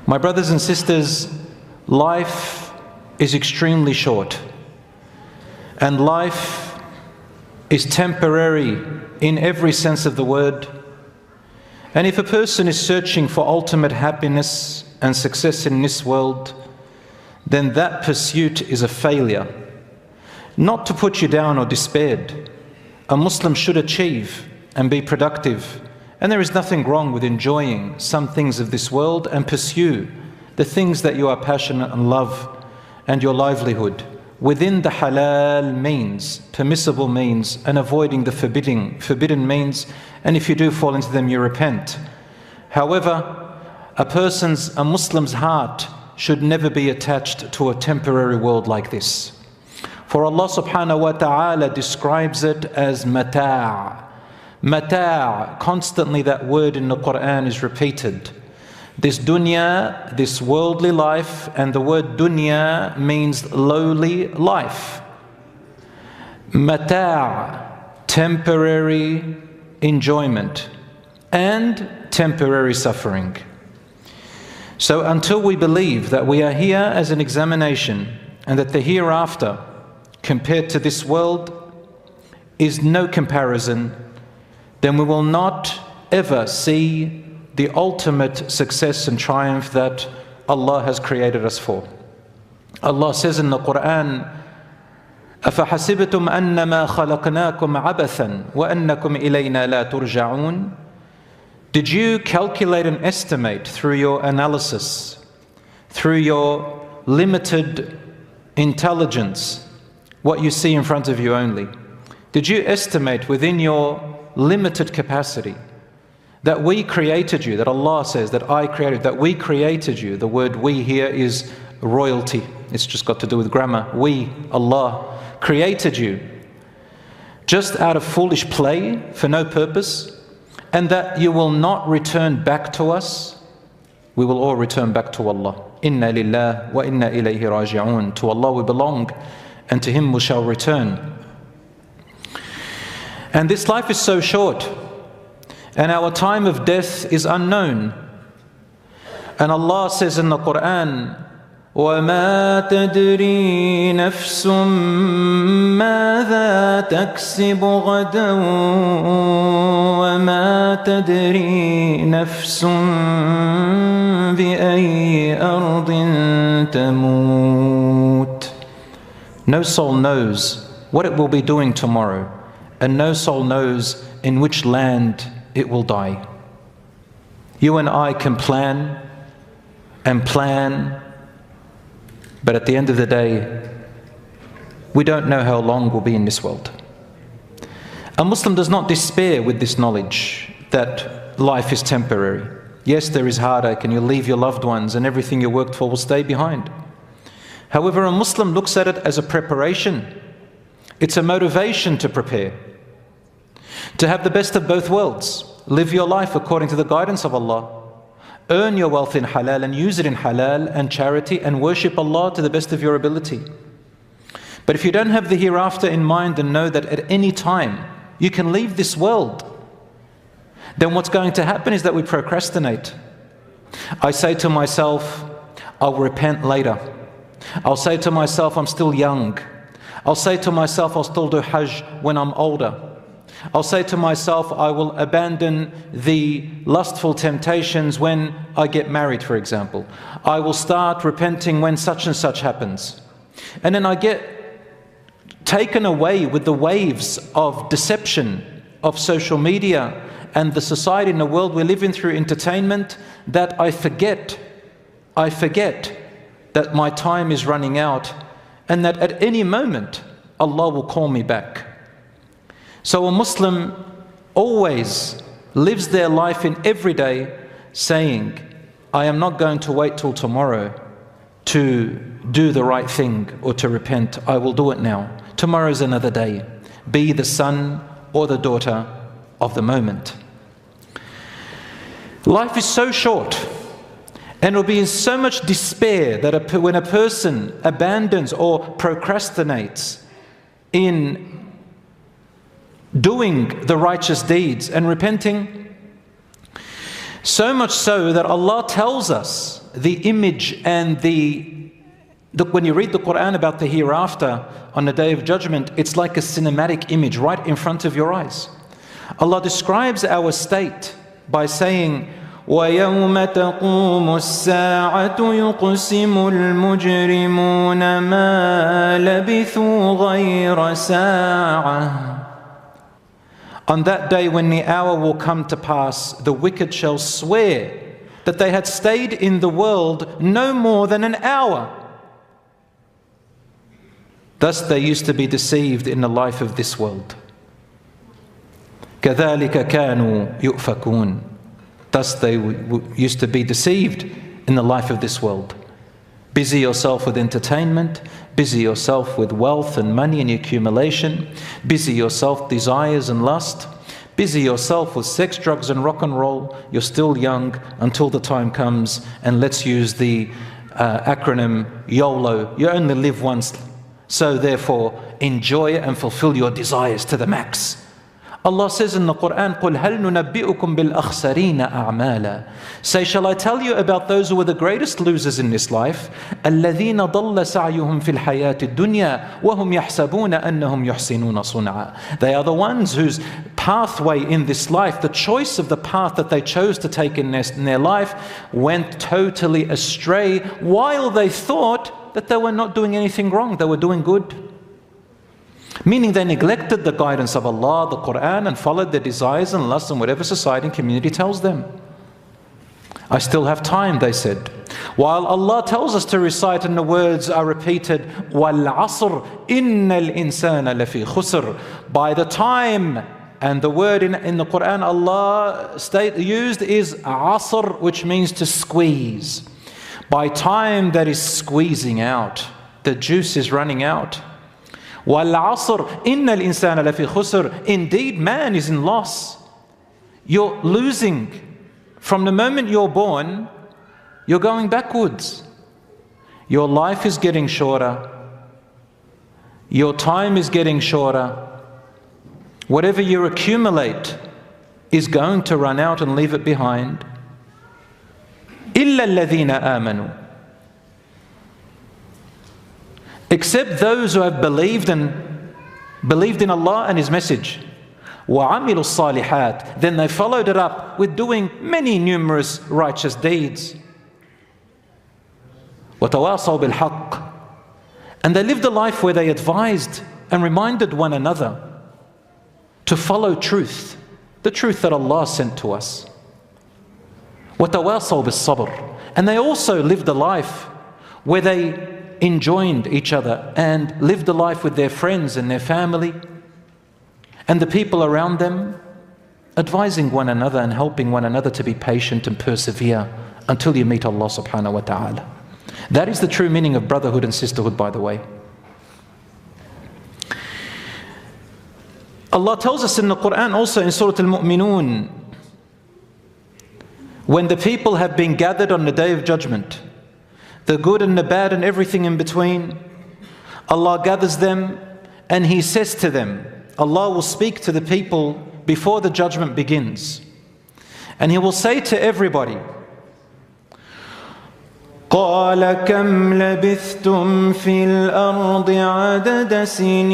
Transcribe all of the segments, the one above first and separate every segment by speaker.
Speaker 1: My brothers and sisters, life is extremely short, and life is temporary in every sense of the word. And if a person is searching for ultimate happiness and success in this world, then that pursuit is a failure. Not to put you down or despaired. A Muslim should achieve and be productive. And there is nothing wrong with enjoying some things of this world and pursue the things that you are passionate and love and your livelihood within the halal means, permissible means, and avoiding the forbidden means. And if you do fall into them, you repent. However, a Muslim's heart should never be attached to a temporary world like this. For Allah subhanahu wa ta'ala describes it as mata'. Mata', constantly that word in the Qur'an is repeated. This dunya, this worldly life, and the word dunya means lowly life. Mata', temporary enjoyment and temporary suffering. So until we believe that we are here as an examination and that the hereafter compared to this world is no comparison, then we will not ever see the ultimate success and triumph that Allah has created us for. Allah says in the Qur'an, أَفَحَسِبْتُمْ أَنَّمَا خَلَقْنَاكُمْ عَبَثًا وَأَنَّكُمْ إِلَيْنَا لَا تُرْجَعُونَ. Did you calculate and estimate through your analysis, through your limited intelligence, what you see in front of you only? Did you estimate within your limited capacity that we created you, that Allah says that I created, that we created you? The word we here is royalty. It's just got to do with grammar. We, Allah, created you just out of foolish play for no purpose, and that you will not return back to us. We will all return back to Allah. Inna lillah wa inna ilayhi raji'un. To Allah we belong, and to Him we shall return. And this life is so short, and our time of death is unknown. And Allah says in the Qur'an, وَمَا تَدْرِي نَفْسٌ مَاذَا تَكْسِبُ غَدًا وَمَا تَدْرِي نَفْسٌ بِأَيِّ أَرْضٍ تَمُوتُ. No soul knows what it will be doing tomorrow, and no soul knows in which land it will die. You and I can plan and plan, but at the end of the day, we don't know how long we'll be in this world. A Muslim does not despair with this knowledge that life is temporary. Yes, there is heartache and you'll leave your loved ones and everything you worked for will stay behind. However, a Muslim looks at it as a preparation. It's a motivation to prepare, to have the best of both worlds. Live your life according to the guidance of Allah. Earn your wealth in halal and use it in halal and charity, and worship Allah to the best of your ability. But if you don't have the hereafter in mind and know that at any time you can leave this world, then what's going to happen is that we procrastinate. I say to myself, I'll repent later. I'll say to myself, I'm still young. I'll say to myself, I'll still do Hajj when I'm older. I'll say to myself, I will abandon the lustful temptations when I get married, for example. I will start repenting when such and such happens. And then I get taken away with the waves of deception, of social media, and the society and the world we live in through entertainment, that I forget that my time is running out, and that at any moment Allah will call me back. So a Muslim always lives their life in every day saying, I am not going to wait till tomorrow to do the right thing or to repent. I will do it now. Tomorrow is another day. Be the son or the daughter of the moment. Life is so short, and it will be in so much despair that when a person abandons or procrastinates in doing the righteous deeds and repenting, so much so that Allah tells us the image and when you read the Quran about the hereafter on the Day of Judgment, it's like a cinematic image right in front of your eyes. Allah describes our state by saying, وَيَوْمَ تَقُومُ السَّاعَةُ يُقْسِمُ الْمُجْرِمُونَ مَا لَبِثُوا غَيْرَ سَاعَةٍ. On that day when the hour will come to pass, the wicked shall swear that they had stayed in the world no more than an hour. Thus they used to be deceived in the life of this world. كَذَلِكَ كَانُوا يُؤْفَكُونَ. Thus they used to be deceived in the life of this world. Busy yourself with entertainment, busy yourself with wealth and money and accumulation, busy yourself desires and lust, busy yourself with sex, drugs and rock and roll. You're still young until the time comes, and let's use the acronym YOLO. You only live once, so therefore enjoy and fulfill your desires to the max. Allah says in the Quran, قُلْ هَلْ نُنَبِّئُكُمْ بِالْأَخْسَرِينَ أَعْمَالًا. Say, shall I tell you about those who are the greatest losers in this life? الَّذِينَ ضَلَّ سَعْيُهُمْ فِي الْحَيَاةِ الدُّنْيَا وَهُمْ يَحْسَبُونَ أَنَّهُمْ يُحْسِنُونَ صُنْعًا. They are the ones whose pathway in this life, the choice of the path that they chose to take in their life, went totally astray while they thought that they were not doing anything wrong, they were doing good. Meaning they neglected the guidance of Allah, the Quran, and followed their desires and lusts and whatever society and community tells them. I still have time, they said. While Allah tells us to recite and the words are repeated, وَالْعَصْرِ إِنَّ الْإِنسَانَ لَفِي خُسْرٍ. By the time, and the word in the Quran Allah used is asr, which means to squeeze. By time that is squeezing out, the juice is running out. وَالْعَصْرِ إِنَّ الْإِنسَانَ لَفِي خُسْرٍ. Indeed, man is in loss. You're losing. From the moment you're born, you're going backwards. Your life is getting shorter. Your time is getting shorter. Whatever you accumulate is going to run out and leave it behind. إِلَّا الَّذِينَ آمَنُوا. Except those who have believed in Allah and His message. وَعَمِلُوا الصَّالِحَاتِ. Then they followed it up with doing many numerous righteous deeds. وَتَوَاصَوْا بِالْحَقِّ. And they lived a life where they advised and reminded one another to follow truth, the truth that Allah sent to us. وَتَوَاصَوْا بِالصَّبْرِ. And they also lived a life where they enjoined each other and lived a life with their friends and their family and the people around them, advising one another and helping one another to be patient and persevere until you meet Allah subhanahu wa ta'ala. That is the true meaning of brotherhood and sisterhood, by the way. Allah tells us in the Quran also in Surah Al-Mu'minun, when the people have been gathered on the Day of Judgment, the good and the bad and everything in between, Allah gathers them and He says to them, Allah will speak to the people before the judgment begins, and He will say to everybody, قَالَ كَمْ لَبِثْتُمْ فِي الْأَرْضِ عَدَدَ سِنِينَ.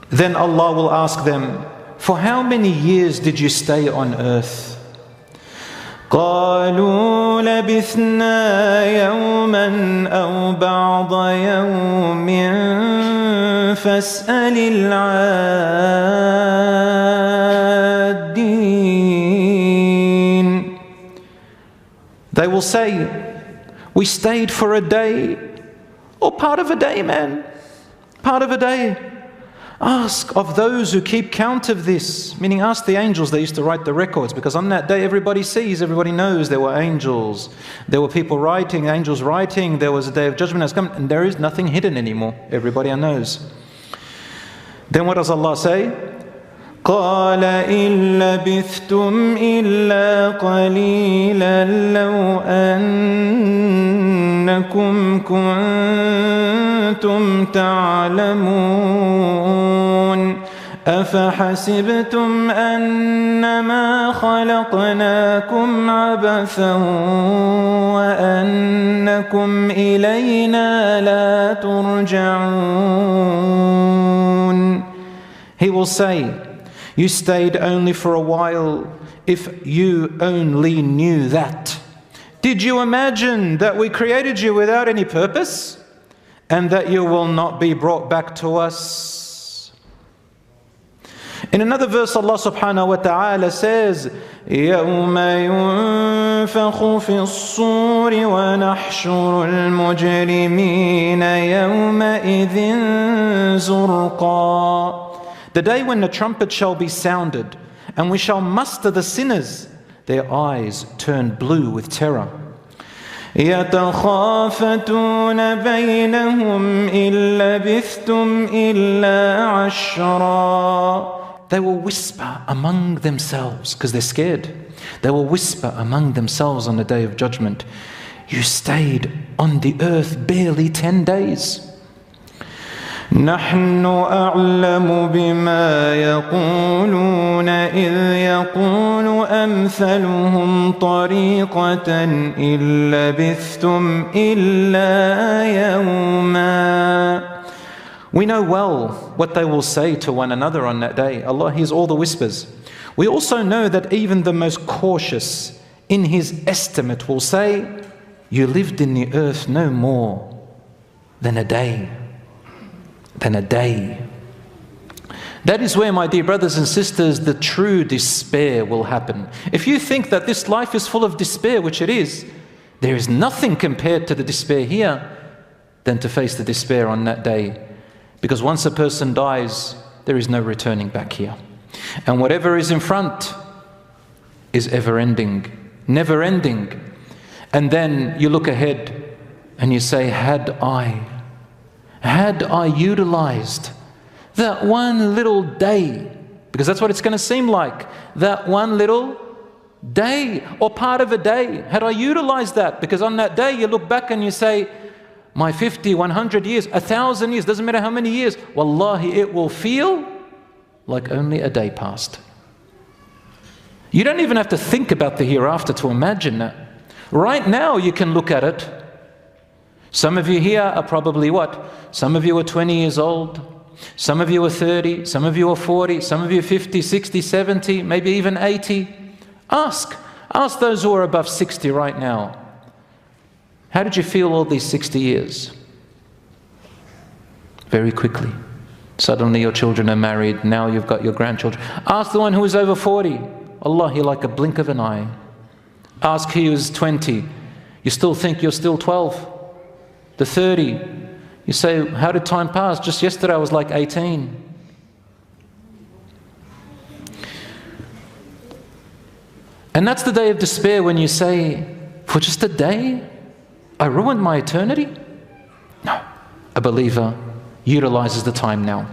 Speaker 1: Then Allah will ask them, for how many years did you stay on earth? قالوا لبثنا يوما أو بعض يوم فاسأل العادين. They will say, we stayed for a day, or part of a day, man, part of a day. Ask of those who keep count of this, meaning ask the angels. They used to write the records, because on that day everybody sees, everybody knows there were angels. There were people writing, angels writing. There was a day of judgment has come, and there is nothing hidden anymore. Everybody knows. Then what does Allah say? قَالَ إِن لَبِثْتُمْ إِلَّا قَلِيلًا لَوْ أَنَّكُمْ كُنْتُمْ تَعْلَمُونَ. أفحسبتم أنما خلقناكم عبثا وأنكم إلينا لا ترجعون. He will say, you stayed only for a while. If you only knew that. Did you imagine that we created you without any purpose and that you will not be brought back to us? In another verse, Allah subhanahu wa ta'ala says, يَوْمَ يُنفَخُ فِي الصُّورِ وَنَحْشُرُ الْمُجْرِمِينَ يَوْمَئِذٍ زُرْقًا. The day when the trumpet shall be sounded, and we shall muster the sinners, their eyes turned blue with terror. يَتَخَافَتُونَ بَيْنَهُمْ إِن لَّبِثْتُمْ إِلَّا عَشْرًا. They will whisper among themselves, because they're scared. They will whisper among themselves on the day of judgment, you stayed on the earth barely 10 days. نحن أعلم بما يقولون إذ يقول أمثلهم طريقة إن لبثتم إلا يوما. We know well what they will say to one another on that day. Allah hears all the whispers. We also know that even the most cautious in his estimate will say, you lived in the earth no more than a day. That is where, my dear brothers and sisters, the true despair will happen. If you think that this life is full of despair, which it is, there is nothing compared to the despair here than to face the despair on that day. Because once a person dies, there is no returning back here. And whatever is in front is ever-ending, never-ending. And then you look ahead and you say, had I utilized that one little day, because that's what it's going to seem like, that one little day or part of a day, had I utilized that? Because on that day you look back and you say, my 50, 100 years, 1,000 years, doesn't matter how many years, wallahi, it will feel like only a day passed. You don't even have to think about the hereafter to imagine that. Right now you can look at it. Some of you here are probably what? Some of you are 20 years old. Some of you are 30. Some of you are 40. Some of you are 50, 60, 70, maybe even 80. Ask those who are above 60 right now. How did you feel all these 60 years? Very quickly. Suddenly your children are married. Now you've got your grandchildren. Ask the one who is over 40. Wallahi, like a blink of an eye. Ask he who is 20. You still think you're still 12. The 30, you say, how did time pass? Just yesterday I was like 18. And that's the day of despair when you say, for just a day, I ruined my eternity? No, a believer utilizes the time now.